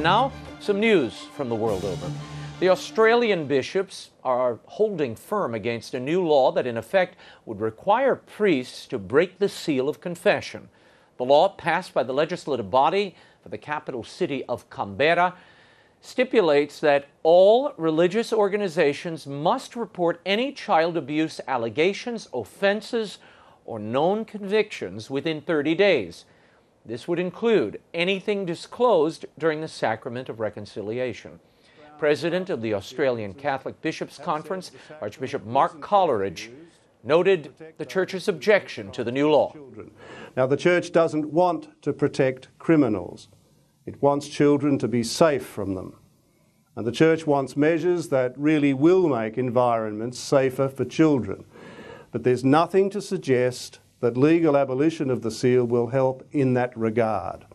now, some news from the world over. The Australian bishops are holding firm against a new law that in effect would require priests to break the seal of confession. The law, passed by the legislative body for the capital city of Canberra, stipulates that all religious organizations must report any child abuse allegations, offenses, or known convictions within 30 days. This would include anything disclosed during the Sacrament of Reconciliation. President of the Australian Catholic Bishops' Conference, Archbishop Mark Coleridge, noted the Church's objection to the new law. Now, the Church doesn't want to protect criminals. It wants children to be safe from them. And the Church wants measures that really will make environments safer for children. But there's nothing to suggest that legal abolition of the seal will help in that regard.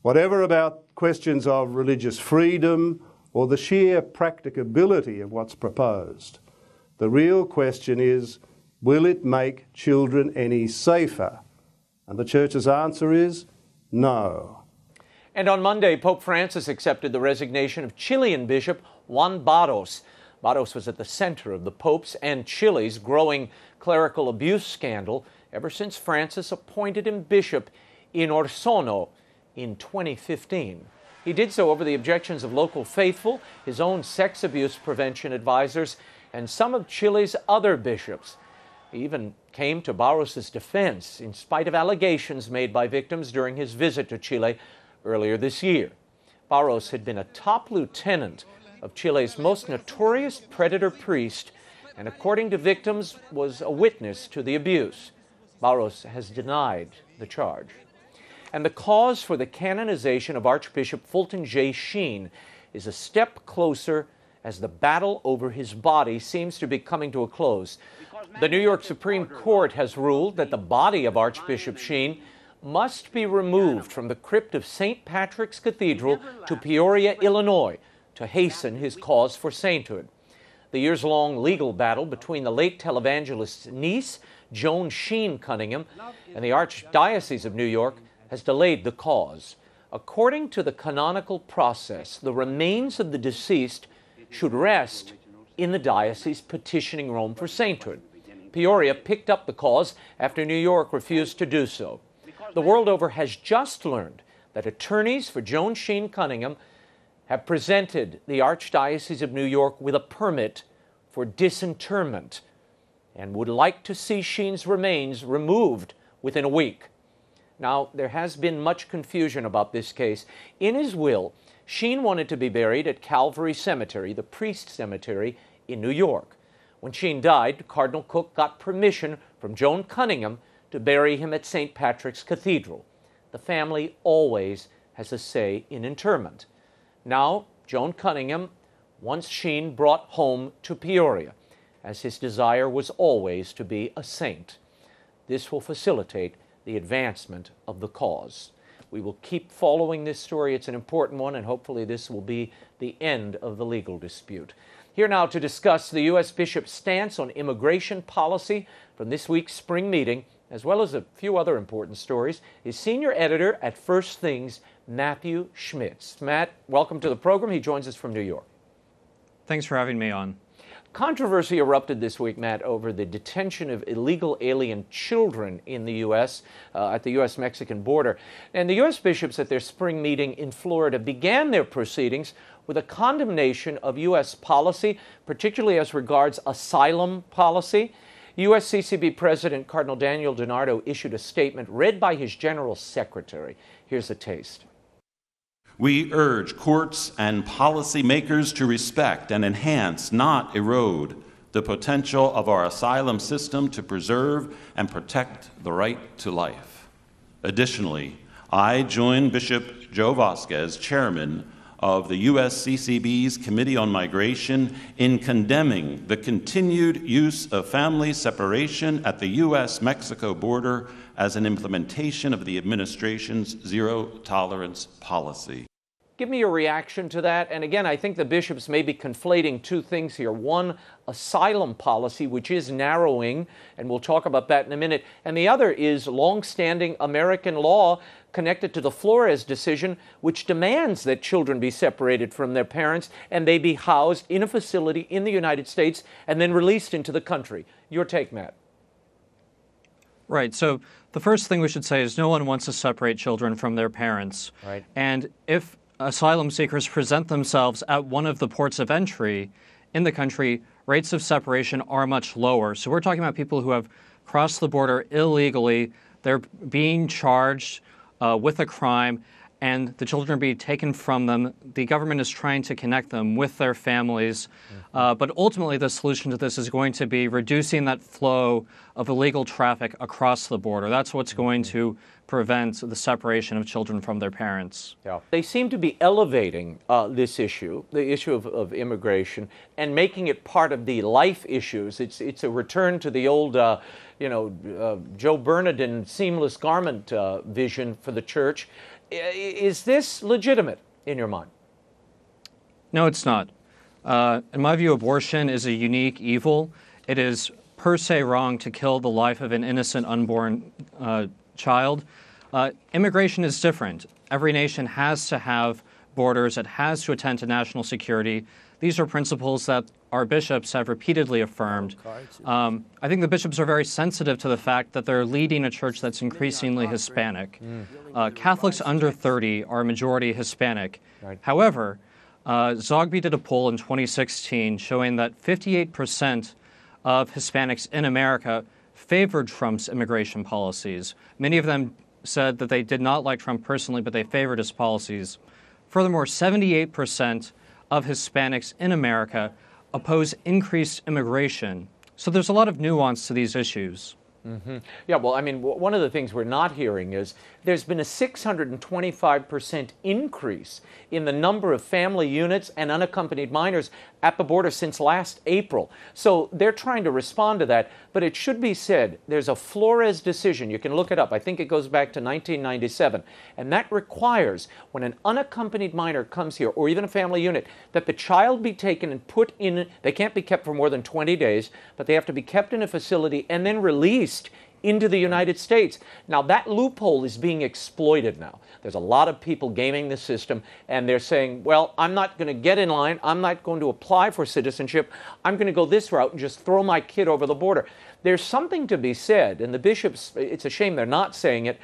Whatever about questions of religious freedom or the sheer practicability of what's proposed, the real question is, will it make children any safer? And the Church's answer is no. And on Monday, Pope Francis accepted the resignation of Chilean Bishop Juan Barros. Barros was at the center of the Pope's and Chile's growing clerical abuse scandal ever since Francis appointed him bishop in Osorno in 2015. He did so over the objections of local faithful, his own sex abuse prevention advisors, and some of Chile's other bishops. He even came to Barros' defense in spite of allegations made by victims during his visit to Chile earlier this year. Barros had been a top lieutenant of Chile's most notorious predator priest, and according to victims, was a witness to the abuse. Barros has denied the charge. And the cause for the canonization of Archbishop Fulton J. Sheen is a step closer as the battle over his body seems to be coming to a close. The New York Supreme Court has ruled that the body of Archbishop Sheen must be removed from the crypt of St. Patrick's Cathedral to Peoria, Illinois, to hasten his cause for sainthood. The years-long legal battle between the late televangelist's niece, Joan Sheen Cunningham, and the Archdiocese of New York has delayed the cause. According to the canonical process, the remains of the deceased should rest in the diocese petitioning Rome for sainthood. Peoria picked up the cause after New York refused to do so. The world over has just learned that attorneys for Joan Sheen Cunningham have presented the Archdiocese of New York with a permit for disinterment and would like to see Sheen's remains removed within a week. Now, there has been much confusion about this case. In his will, Sheen wanted to be buried at Calvary Cemetery, the priest cemetery in New York. When Sheen died, Cardinal Cook got permission from Joan Cunningham to bury him at St. Patrick's Cathedral. The family always has a say in interment. Now, Joan Cunningham wants Sheen brought home to Peoria, as his desire was always to be a saint. This will facilitate the advancement of the cause. We will keep following this story. It's an important one, and hopefully this will be the end of the legal dispute. Here now to discuss the U.S. Bishop's stance on immigration policy from this week's spring meeting, as well as a few other important stories, is senior editor at First Things, Matthew Schmitz. Matt, welcome to the program. He joins us from New York. Thanks for having me on. Controversy erupted this week, Matt, over the detention of illegal alien children in the U.S., at the U.S.-Mexican border. And the U.S. bishops at their spring meeting in Florida began their proceedings with a condemnation of U.S. policy, particularly as regards asylum policy. USCCB President Cardinal Daniel DiNardo issued a statement read by his General Secretary. Here's a taste. We urge courts and policymakers to respect and enhance, not erode, the potential of our asylum system to preserve and protect the right to life. Additionally, I join Bishop Joe Vasquez, chairman of the USCCB's Committee on Migration, in condemning the continued use of family separation at the U.S.-Mexico border as an implementation of the administration's zero-tolerance policy. Give me your reaction to that. And again, I think the bishops may be conflating two things here. One, asylum policy, which is narrowing, and we'll talk about that in a minute. And the other is longstanding American law connected to the Flores decision, which demands that children be separated from their parents and they be housed in a facility in the United States and then released into the country. Your take, Matt. Right. So the first thing we should say is no one wants to separate children from their parents. Right. And if asylum seekers present themselves at one of the ports of entry in the country, rates of separation are much lower. So we're talking about people who have crossed the border illegally. They're being charged with a crime, and the children are being taken from them. The government is trying to connect them with their families. But ultimately, the solution to this is going to be reducing that flow of illegal traffic across the border. That's what's going to prevent the separation of children from their parents. Yeah. They seem to be elevating this issue, the issue of immigration, and making it part of the life issues. It's a return to the old, Joe Bernardin seamless garment vision for the church. Is this legitimate in your mind? No, it's not. In my view, abortion is a unique evil. It is per se wrong to kill the life of an innocent unborn child. Immigration is different. Every nation has to have borders. It has to attend to national security. These are principles that our bishops have repeatedly affirmed. I think the bishops are very sensitive to the fact that they're leading a church that's increasingly Hispanic. Catholics under 30 are majority Hispanic. Right. However, Zogby did a poll in 2016 showing that 58% of Hispanics in America favored Trump's immigration policies. Many of them said that they did not like Trump personally, but they favored his policies. Furthermore, 78% of Hispanics in America oppose increased immigration. So there's a lot of nuance to these issues. Mm-hmm. Yeah, well, I mean, one of the things we're not hearing is there's been a 625% increase in the number of family units and unaccompanied minors at the border since last April. So they're trying to respond to that, but it should be said there's a Flores decision. You can look it up. I think it goes back to 1997. And that requires when an unaccompanied minor comes here, or even a family unit, that the child be taken and put in, they can't be kept for more than 20 days, but they have to be kept in a facility and then released into the United States. Now, that loophole is being exploited now. There's a lot of people gaming the system, and they're saying, well, I'm not going to get in line. I'm not going to apply for citizenship. I'm going to go this route and just throw my kid over the border. There's something to be said, and the bishops, it's a shame they're not saying it,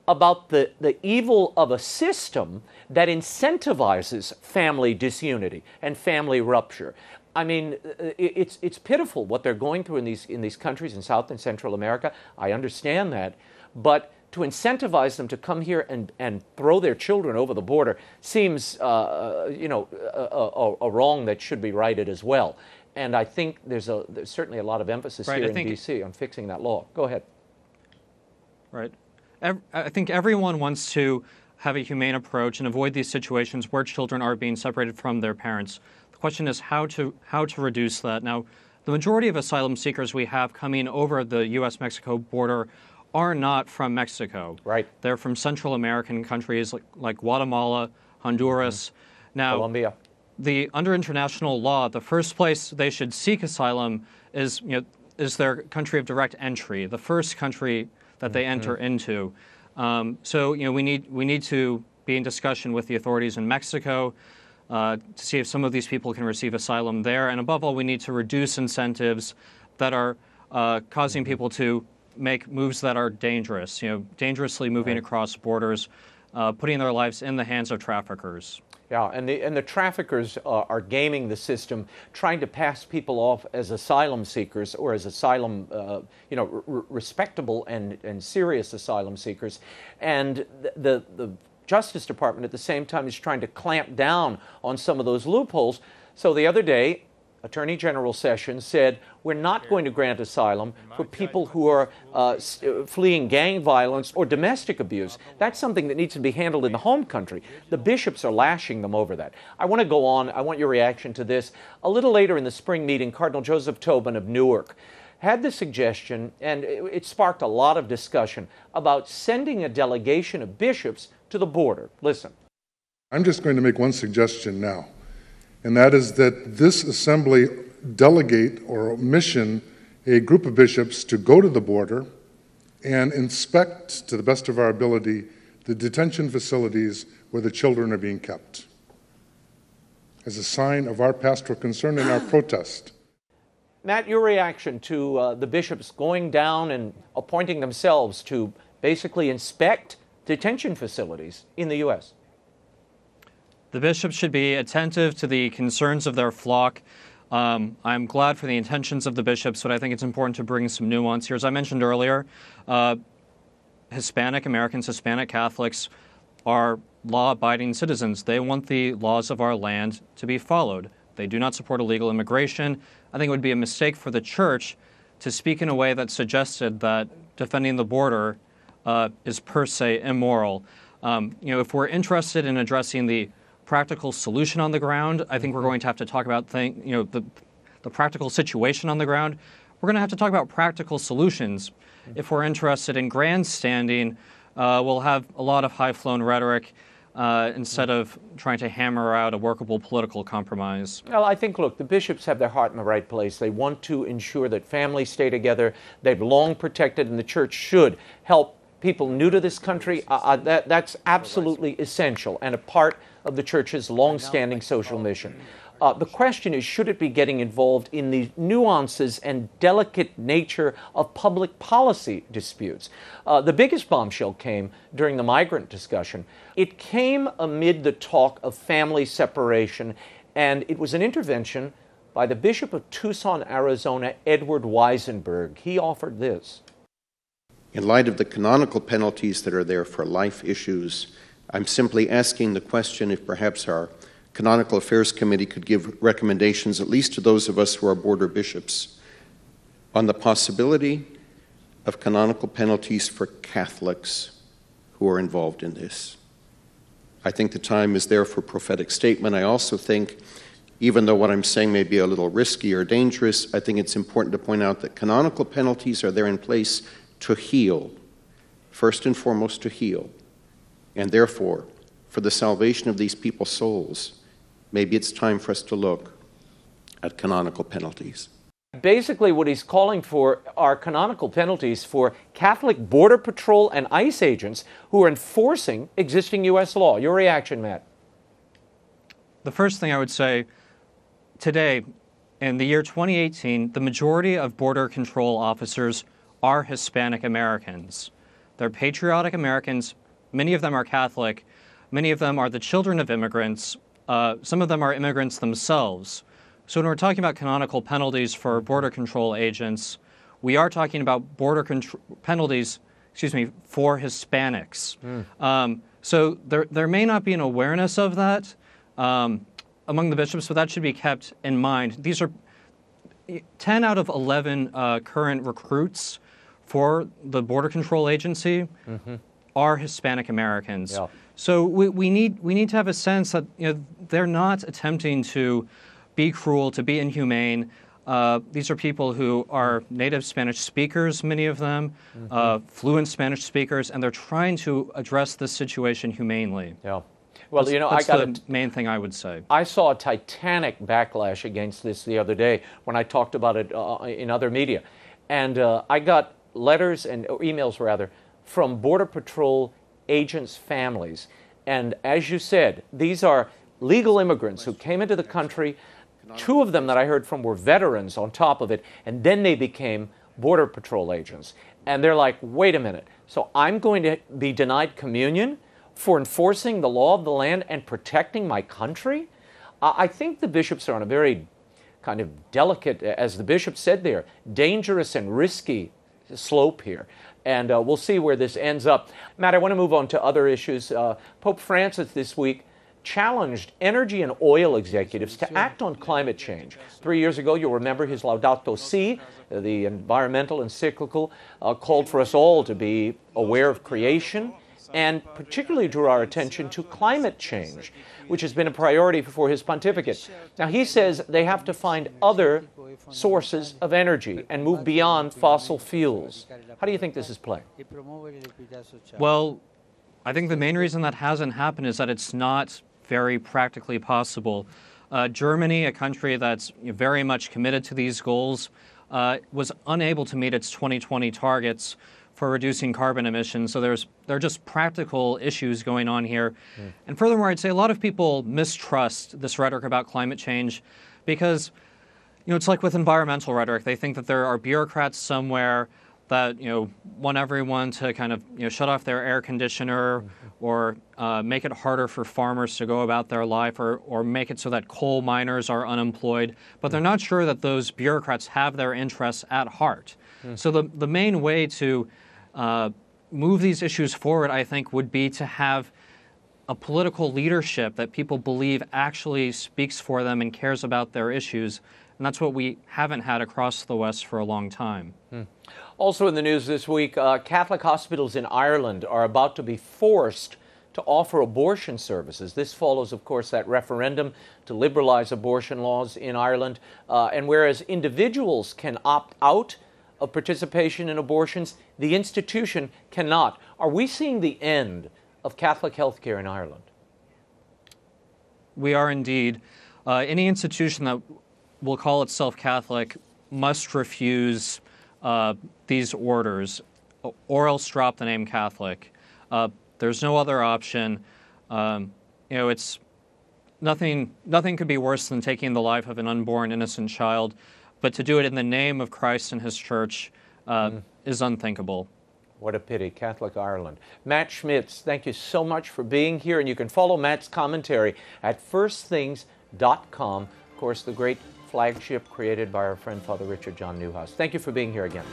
about the evil of a system that incentivizes family disunity and family rupture. I mean, it's pitiful what they're going through in these countries in South and Central America. I understand that, but to incentivize them to come here and throw their children over the border seems, a wrong that should be righted as well. And I think there's certainly a lot of emphasis here in D.C. on fixing that law. Go ahead. Right. I think everyone wants to have a humane approach and avoid these situations where children are being separated from their parents. The question is how to reduce that. Now, the majority of asylum seekers we have coming over the U.S.-Mexico border are not from Mexico. Right. They're from Central American countries like Guatemala, Honduras. Now, Colombia. Under international law, the first place they should seek asylum is their country of direct entry, the first country that they enter into. So we need to be in discussion with the authorities in Mexico to see if some of these people can receive asylum there. And above all, we need to reduce incentives that are causing people to make moves that are dangerous, dangerously moving across borders, putting their lives in the hands of traffickers. Yeah, and the traffickers are gaming the system, trying to pass people off as asylum seekers or as asylum, respectable and serious asylum seekers. And the Justice Department at the same time is trying to clamp down on some of those loopholes. So the other day, Attorney General Sessions said, we're not going to grant asylum for people who are fleeing gang violence or domestic abuse. That's something that needs to be handled in the home country. The bishops are lashing them over that. I want to go on. I want your reaction to this. A little later in the spring meeting, Cardinal Joseph Tobin of Newark had the suggestion, and it sparked a lot of discussion, about sending a delegation of bishops to the border. Listen. I'm just going to make one suggestion now, and that is that this assembly delegate or mission a group of bishops to go to the border and inspect, to the best of our ability, the detention facilities where the children are being kept, as a sign of our pastoral concern and our protest. Matt, your reaction to the bishops going down and appointing themselves to basically inspect detention facilities in the U.S.? The bishops should be attentive to the concerns of their flock. I'm glad for the intentions of the bishops, but I think it's important to bring some nuance here. As I mentioned earlier, Hispanic Americans, Hispanic Catholics are law-abiding citizens. They want the laws of our land to be followed. They do not support illegal immigration. I think it would be a mistake for the church to speak in a way that suggested that defending the border is per se immoral. If we're interested in addressing the practical solution on the ground, I think we're going to have to talk about the practical situation on the ground. We're going to have to talk about practical solutions. If we're interested in grandstanding, we'll have a lot of high-flown rhetoric instead of trying to hammer out a workable political compromise. Well, I think, look, the bishops have their heart in the right place. They want to ensure that families stay together. They've long protected, and the church should help people new to this country. That's absolutely essential and a part of the church's long-standing social mission. The question is, should it be getting involved in the nuances and delicate nature of public policy disputes? The biggest bombshell came during the migrant discussion. It came amid the talk of family separation, and it was an intervention by the Bishop of Tucson, Arizona, Edward Weisenberg. He offered this. In light of the canonical penalties that are there for life issues, I'm simply asking the question if perhaps our Canonical Affairs Committee could give recommendations, at least to those of us who are border bishops, on the possibility of canonical penalties for Catholics who are involved in this. I think the time is there for prophetic statement. I also think, even though what I'm saying may be a little risky or dangerous, I think it's important to point out that canonical penalties are there in place to heal, first and foremost to heal, and therefore, for the salvation of these people's souls, maybe it's time for us to look at canonical penalties. Basically, what he's calling for are canonical penalties for Catholic Border Patrol and ICE agents who are enforcing existing U.S. law. Your reaction, Matt? The first thing I would say, today, in the year 2018, the majority of border control officers are Hispanic Americans. They're patriotic Americans. Many of them are Catholic. Many of them are the children of immigrants. Some of them are immigrants themselves. So when we're talking about canonical penalties for border control agents, we are talking about penalties for Hispanics. So there may not be an awareness of that among the bishops, but that should be kept in mind. These are 10 out of 11 current recruits for the Border Control Agency are Hispanic Americans. Yeah. So we need to have a sense that they're not attempting to be cruel, to be inhumane. These are people who are native Spanish speakers, many of them, fluent Spanish speakers, and they're trying to address this situation humanely. Yeah. Well, that's the main thing I would say. I saw a titanic backlash against this the other day when I talked about it in other media. And I got letters or emails rather from Border Patrol agents' families. And as you said, these are legal immigrants who came into the country. 2 of them that I heard from were veterans on top of it, and then they became Border Patrol agents. And they're like, wait a minute, so I'm going to be denied communion for enforcing the law of the land and protecting my country? I think the bishops are on a very kind of delicate, as the bishop said there, dangerous and risky slope here. And we'll see where this ends up. Matt, I want to move on to other issues. Pope Francis this week challenged energy and oil executives to act on climate change. 3 years ago, you'll remember his Laudato Si, the environmental encyclical, called for us all to be aware of creation and particularly drew our attention to climate change, which has been a priority for his pontificate. Now, he says they have to find other sources of energy and move beyond fossil fuels. How do you think this is playing? Well, I think the main reason that hasn't happened is that it's not very practically possible. Germany, a country that's very much committed to these goals, was unable to meet its 2020 targets for reducing carbon emissions. So there are just practical issues going on here. And furthermore, I'd say a lot of people mistrust this rhetoric about climate change because, it's like with environmental rhetoric. They think that there are bureaucrats somewhere that, want everyone to kind of, shut off their air conditioner or make it harder for farmers to go about their life or make it so that coal miners are unemployed. But they're not sure that those bureaucrats have their interests at heart. So the main way to move these issues forward, I think, would be to have a political leadership that people believe actually speaks for them and cares about their issues. And that's what we haven't had across the West for a long time. Also in the news this week, Catholic hospitals in Ireland are about to be forced to offer abortion services. This follows, of course, that referendum to liberalize abortion laws in Ireland. And whereas individuals can opt out of participation in abortions, the institution cannot. Are we seeing the end of Catholic health care in Ireland? We are indeed. Any institution that will call itself Catholic must refuse these orders or else drop the name Catholic. There's no other option. It's nothing could be worse than taking the life of an unborn innocent child, but to do it in the name of Christ and his church is unthinkable. What a pity, Catholic Ireland. Matt Schmitz, thank you so much for being here, and you can follow Matt's commentary at firstthings.com. Of course, the great flagship created by our friend Father Richard John Newhouse. Thank you for being here again.